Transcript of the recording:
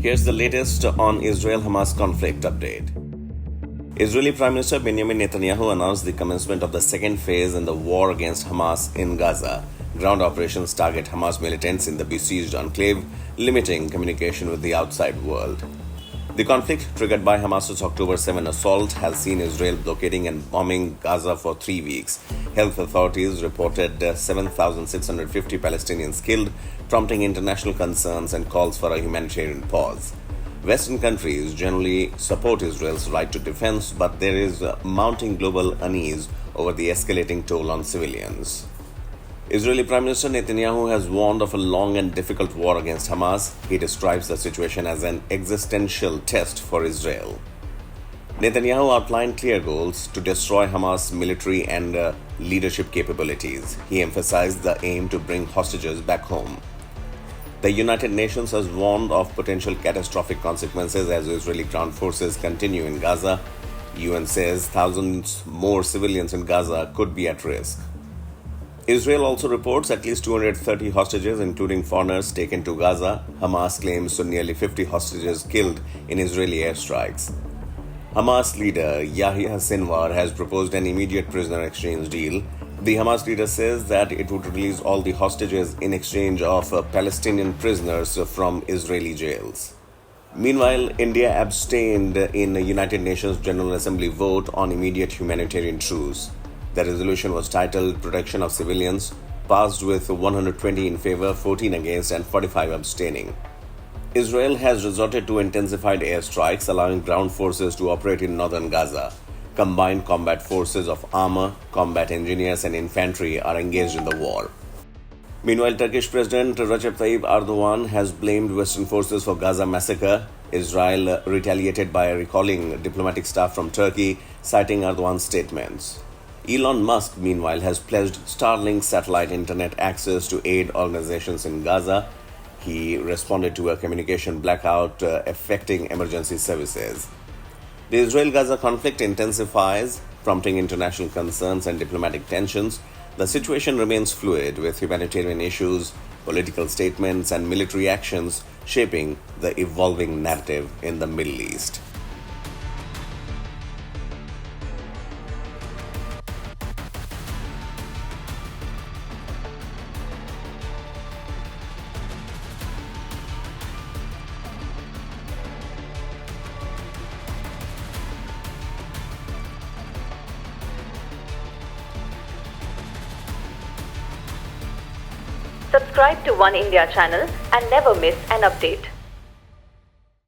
Here's the latest on Israel-Hamas conflict update. Israeli Prime Minister Benjamin Netanyahu announced the commencement of the second phase in the war against Hamas in Gaza. Ground operations target Hamas militants in the besieged enclave, limiting communication with the outside world. The conflict, triggered by Hamas's October 7 assault, has seen Israel blockading and bombing Gaza for 3 weeks. Health authorities reported 7,650 Palestinians killed, prompting international concerns and calls for a humanitarian pause. Western countries generally support Israel's right to defense, but there is mounting global unease over the escalating toll on civilians. Israeli Prime Minister Netanyahu has warned of a long and difficult war against Hamas. He describes the situation as an existential test for Israel. Netanyahu outlined clear goals to destroy Hamas military and leadership capabilities. He emphasized the aim to bring hostages back home. The United Nations has warned of potential catastrophic consequences as Israeli ground forces continue in Gaza. UN says thousands more civilians in Gaza could be at risk. Israel also reports at least 230 hostages, including foreigners, taken to Gaza. Hamas claims nearly 50 hostages killed in Israeli airstrikes. Hamas leader Yahya Sinwar has proposed an immediate prisoner exchange deal. The Hamas leader says that it would release all the hostages in exchange of Palestinian prisoners from Israeli jails. Meanwhile, India abstained in a United Nations General Assembly vote on immediate humanitarian truce. The resolution was titled Protection of Civilians, passed with 120 in favor, 14 against, and 45 abstaining. Israel has resorted to intensified airstrikes, allowing ground forces to operate in northern Gaza. Combined combat forces of armor, combat engineers, and infantry are engaged in the war. Meanwhile, Turkish President Recep Tayyip Erdogan has blamed Western forces for Gaza massacre. Israel retaliated by recalling diplomatic staff from Turkey, citing Erdogan's statements. Elon Musk, meanwhile, has pledged Starlink satellite internet access to aid organizations in Gaza. He responded to a communication blackout affecting emergency services. The Israel-Gaza conflict intensifies, prompting international concerns and diplomatic tensions. The situation remains fluid, with humanitarian issues, political statements, and military actions shaping the evolving narrative in the Middle East. Subscribe to Oneindia channel and never miss an update.